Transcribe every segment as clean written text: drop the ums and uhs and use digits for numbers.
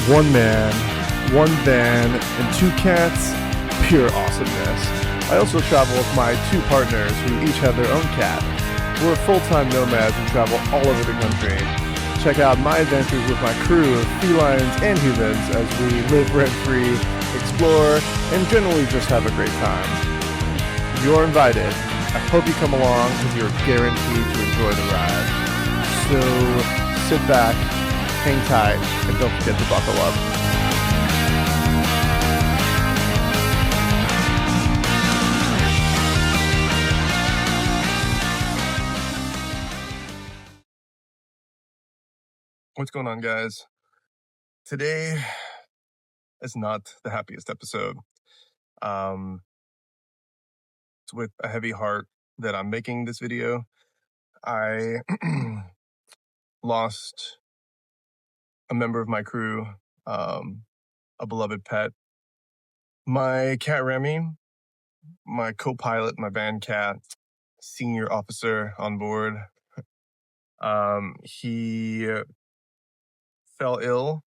one man, one van, and 2 cats. Pure awesomeness. I also travel with my 2 partners who each have their own cat. We're full-time nomads who travel all over the country. Check out my adventures with my crew of felines and humans as we live rent-free, explore, and generally just have a great time. You're invited. I hope you come along because you're guaranteed to enjoy the ride. So sit back, hang tight, and don't forget to buckle up. What's going on, guys? Today is not the happiest episode. It's with a heavy heart that I'm making this video. I lost a member of my crew, a beloved pet. My cat Remy, my copilot, my van cat, senior officer on board, he fell ill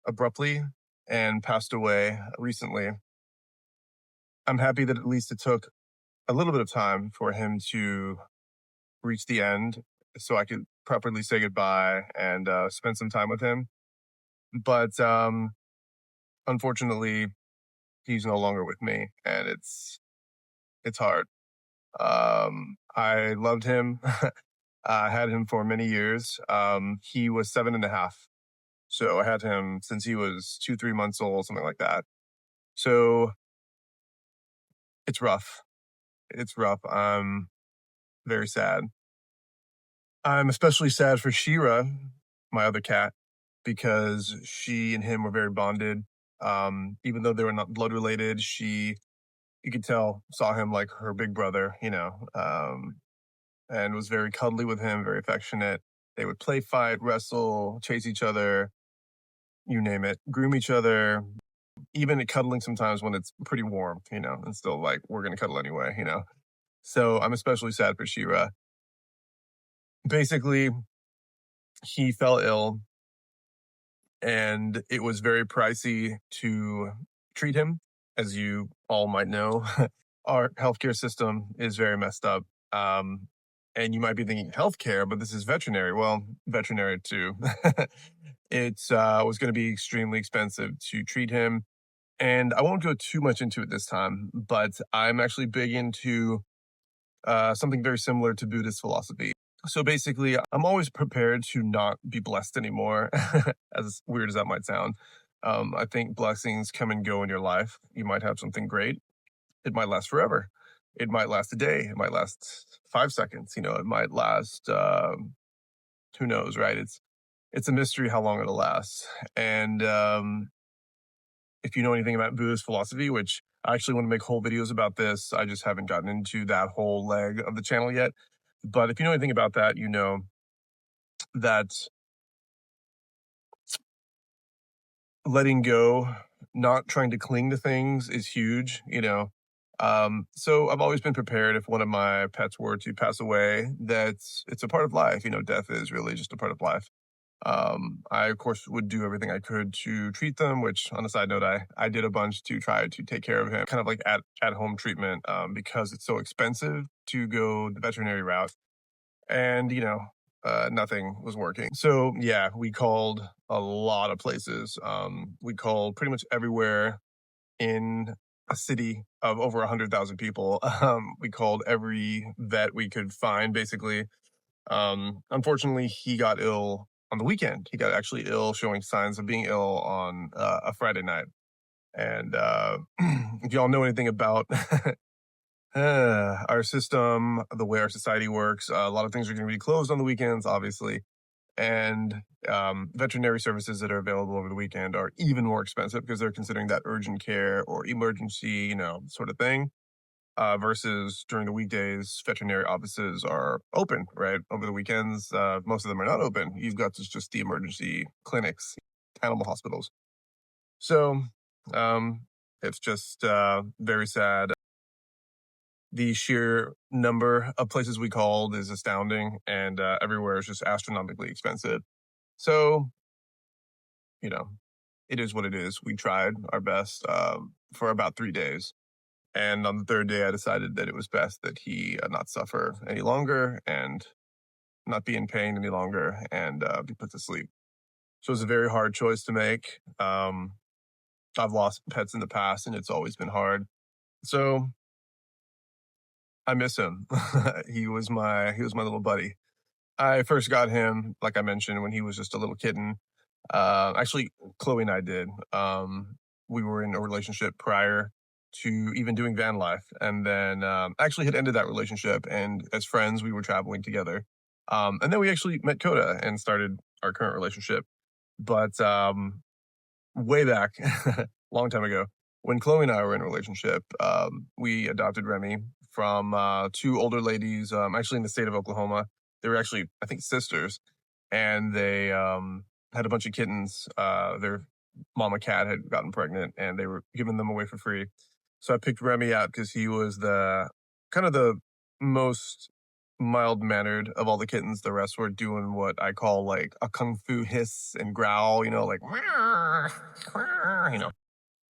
abruptly and passed away recently. I'm happy that at least it took a little bit of time for him to reach the end so I could properly say goodbye and spend some time with him. But unfortunately, he's no longer with me, and it's hard. I loved him. I had him for many years. He was 7.5. So I had him since he was 2-3 months old, something like that. So it's rough. It's rough. I'm very sad. I'm especially sad for Sheera, my other cat, because she and him were very bonded. Even though they were not blood related, you could tell, saw him like her big brother, and was very cuddly with him, very affectionate. They would play fight, wrestle, chase each other, you name it, groom each other, even cuddling sometimes when it's pretty warm, and still like, we're going to cuddle anyway, So I'm especially sad for Sheera. Basically, he fell ill and it was very pricey to treat him. As you all might know, our healthcare system is very messed up. And you might be thinking healthcare, but this is veterinary. Well, veterinary too. It was going to be extremely expensive to treat him. And I won't go too much into it this time, but I'm actually big into something very similar to Buddhist philosophy. So basically, I'm always prepared to not be blessed anymore, as weird as that might sound. I think blessings come and go in your life. You might have something great. It might last forever. It might last a day. It might last 5 seconds. It might last, who knows, right? It's a mystery how long it'll last. And if you know anything about Buddhist philosophy, which I actually want to make whole videos about this, I just haven't gotten into that whole leg of the channel yet. But if you know anything about that, you know that letting go, not trying to cling to things is huge, So I've always been prepared if one of my pets were to pass away, that it's a part of life. Death is really just a part of life. I, of course, would do everything I could to treat them, which on a side note, I did a bunch to try to take care of him, kind of like at-home treatment, because it's so expensive to go the veterinary route. And, nothing was working. So yeah, we called a lot of places. We called pretty much everywhere in a city of over 100,000 people. We called every vet we could find, basically. Unfortunately, he got ill on the weekend. He got actually ill, showing signs of being ill on a Friday night. And if y'all know anything about our system, the way our society works, a lot of things are going to be closed on the weekends, obviously. And veterinary services that are available over the weekend are even more expensive because they're considering that urgent care or emergency, sort of thing. Versus during the weekdays, veterinary offices are open, right? Over the weekends, most of them are not open. You've got just the emergency clinics, animal hospitals. So it's just very sad. The sheer number of places we called is astounding, and everywhere is just astronomically expensive. So, it is what it is. We tried our best for about 3 days. And on the third day, I decided that it was best that he not suffer any longer and not be in pain any longer and be put to sleep. So it was a very hard choice to make. I've lost pets in the past and it's always been hard. So I miss him. He was my little buddy. I first got him, like I mentioned, when he was just a little kitten. Actually, Chloe and I did. We were in a relationship prior to even doing van life, and then actually had ended that relationship. And as friends, we were traveling together. And then we actually met Coda and started our current relationship. But way back, long time ago, when Chloe and I were in a relationship, we adopted Remy from two older ladies, actually in the state of Oklahoma. They were actually, I think, sisters, and they had a bunch of kittens. Their mama cat had gotten pregnant, and they were giving them away for free. So I picked Remy out because he was the kind of the most mild mannered of all the kittens. The rest were doing what I call like a kung fu hiss and growl, like you know.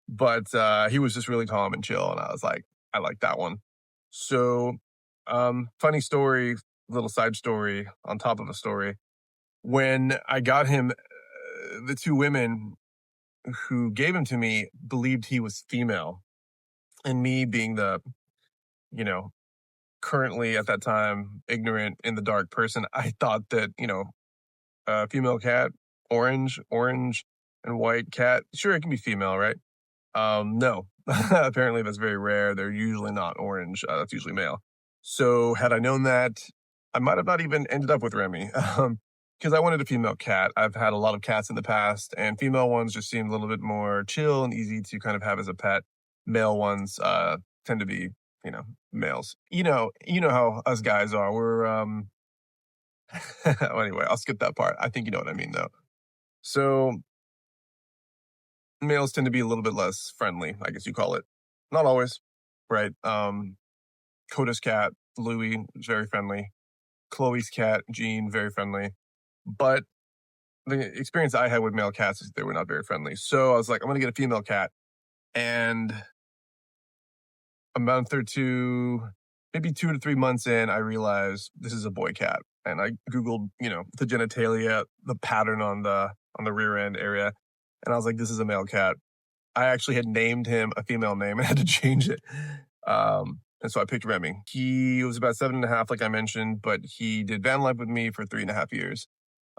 But he was just really calm and chill, and I was like, I like that one. So, funny story, little side story on top of a story. When I got him, the two women who gave him to me believed he was female, and me being the you know currently at that time ignorant in the dark person, I thought that female cat, orange and white cat, sure it can be female, right? No. Apparently that's very rare. They're usually not orange. That's usually male. So had I known that, I might have not even ended up with Remy. Because I wanted a female cat. I've had a lot of cats in the past, and female ones just seem a little bit more chill and easy to kind of have as a pet. Male ones tend to be, males. You know how us guys are. We're well, anyway, I'll skip that part. I think you know what I mean though. So males tend to be a little bit less friendly, I guess you call it. Not always, right? Coda's cat, Louie, is very friendly. Chloe's cat, Jean, very friendly. But the experience I had with male cats is they were not very friendly. So I was like, I'm going to get a female cat. And a month or two, maybe 2 to 3 months in, I realized this is a boy cat. And I Googled, the genitalia, the pattern on the rear end area. And I was like, this is a male cat. I actually had named him a female name and had to change it. And so I picked Remy. He was about 7.5, like I mentioned, but he did van life with me for 3.5 years.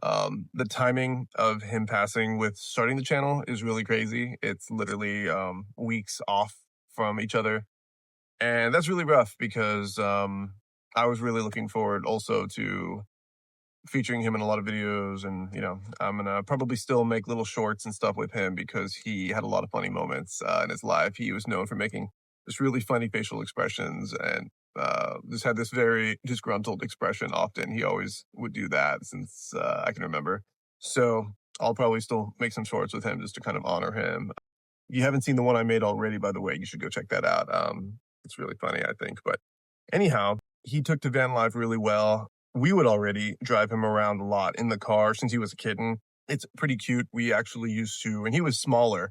The timing of him passing with starting the channel is really crazy. It's literally weeks off from each other. And that's really rough because I was really looking forward also to featuring him in a lot of videos, and I'm gonna probably still make little shorts and stuff with him because he had a lot of funny moments in his life. He was known for making this really funny facial expressions, and just had this very disgruntled expression often. He always would do that since I can remember. So I'll probably still make some shorts with him just to kind of honor him. You haven't seen the one I made already, by the way. You should go check that out. It's really funny, I think. But anyhow, he took to van life really well. We would already drive him around a lot in the car since he was a kitten. It's pretty cute. We actually used to, and he was smaller.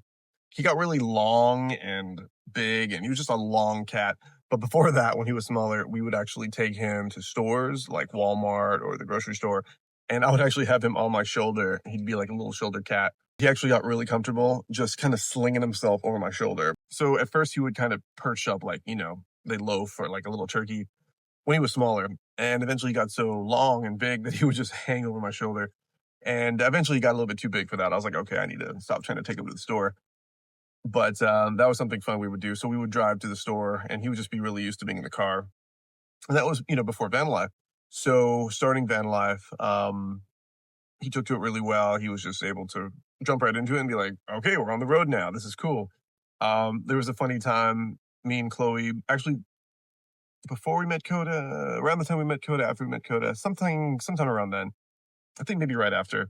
He got really long and big, and he was just a long cat. But before that, when he was smaller, we would actually take him to stores like Walmart or the grocery store. And I would actually have him on my shoulder. He'd be like a little shoulder cat. He actually got really comfortable just kind of slinging himself over my shoulder. So at first, he would kind of perch up like, they loaf or like a little turkey when he was smaller. And eventually he got so long and big that he would just hang over my shoulder. And eventually he got a little bit too big for that. I was like, okay, I need to stop trying to take him to the store. But that was something fun we would do. So we would drive to the store and he would just be really used to being in the car. And that was, before van life. So starting van life, he took to it really well. He was just able to jump right into it and be like, okay, we're on the road now. This is cool. There was a funny time, me and Chloe, actually before we met Coda, around the time we met Coda, after we met Coda, sometime around then, I think maybe right after,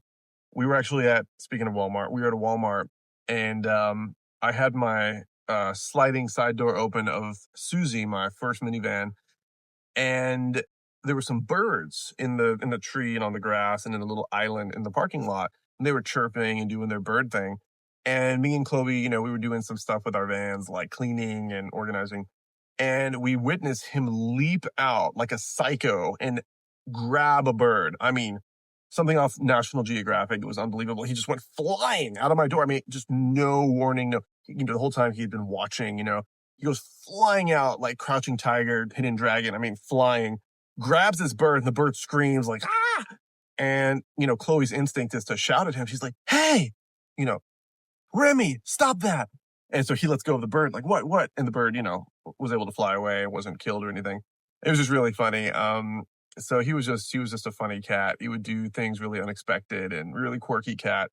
we were actually speaking of Walmart, we were at a Walmart, and I had my sliding side door open of Susie, my first minivan, and there were some birds in the tree and on the grass and in a little island in the parking lot, and they were chirping and doing their bird thing. And me and Chloe, you know, we were doing some stuff with our vans, like cleaning and organizing. And we witnessed him leap out like a psycho and grab a bird. I mean, something off National Geographic. It was unbelievable. He just went flying out of my door. I mean, just no warning. No, you know, the whole time he had been watching, you know, he goes flying out like Crouching Tiger, Hidden Dragon. I mean, flying, grabs this bird, and the bird screams like, ah! And, you know, Chloe's instinct is to shout at him. She's like, hey, you know, Remy, stop that. And so he lets go of the bird, like, what? And the bird, you know, was able to fly away, wasn't killed or anything. It was just really funny. So he was just a funny cat. He would do things really unexpected and really quirky cat.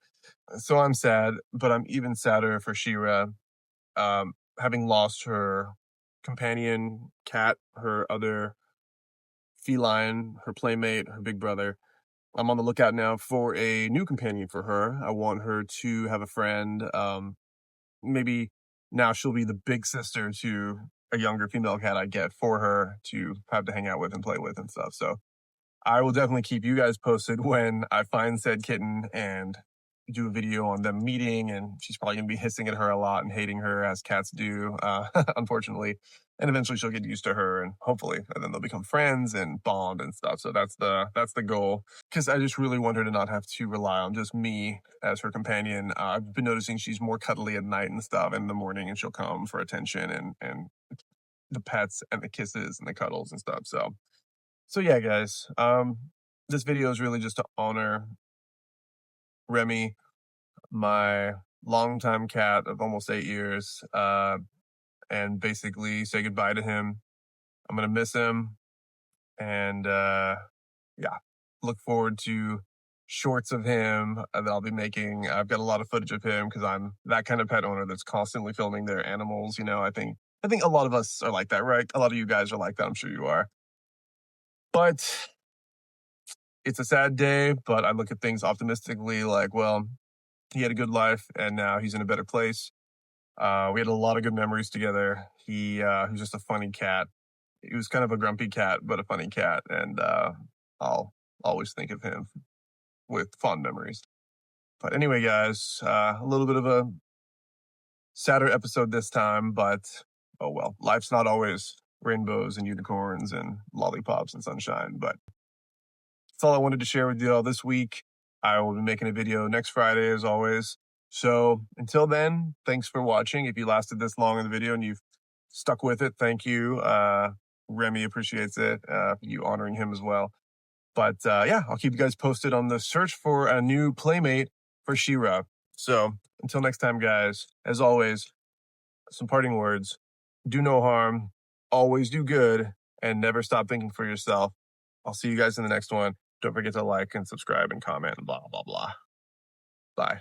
So I'm sad, but I'm even sadder for Sheera, having lost her companion cat, her other feline, her playmate, her big brother. I'm on the lookout now for a new companion for her. I want her to have a friend. Maybe now she'll be the big sister to a younger female cat I get for her to have to hang out with and play with and stuff. So I will definitely keep you guys posted when I find said kitten and do a video on them meeting. And she's probably gonna be hissing at her a lot and hating her as cats do, unfortunately. And eventually she'll get used to her, and hopefully, and then they'll become friends and bond and stuff. So that's the goal. Because I just really want her to not have to rely on just me as her companion. I've been noticing she's more cuddly at night and stuff, and in the morning, and she'll come for attention and the pets and the kisses and the cuddles and stuff. So yeah, guys. This video is really just to honor Remy, my longtime cat of almost 8 years, and basically say goodbye to him. I'm gonna miss him, and yeah, look forward to shorts of him that I'll be making. I've got a lot of footage of him because I'm that kind of pet owner that's constantly filming their animals. You know, I think a lot of us are like that, right? A lot of you guys are like that. I'm sure you are. But it's a sad day, but I look at things optimistically, like, well, he had a good life and now he's in a better place. We had a lot of good memories together. He was just a funny cat. He was kind of a grumpy cat, but a funny cat, and I'll always think of him with fond memories. But anyway, guys, a little bit of a sadder episode this time, but oh well. Life's not always rainbows and unicorns and lollipops and sunshine, but that's all I wanted to share with you all this week. I will be making a video next Friday as always. So until then, thanks for watching. If you lasted this long in the video and you've stuck with it, thank you. Remy appreciates it, you honoring him as well. But yeah, I'll keep you guys posted on the search for a new playmate for Sheera. So until next time, guys, as always, some parting words. Do no harm, always do good, and never stop thinking for yourself. I'll see you guys in the next one. Don't forget to like and subscribe and comment and blah, blah, blah. Bye.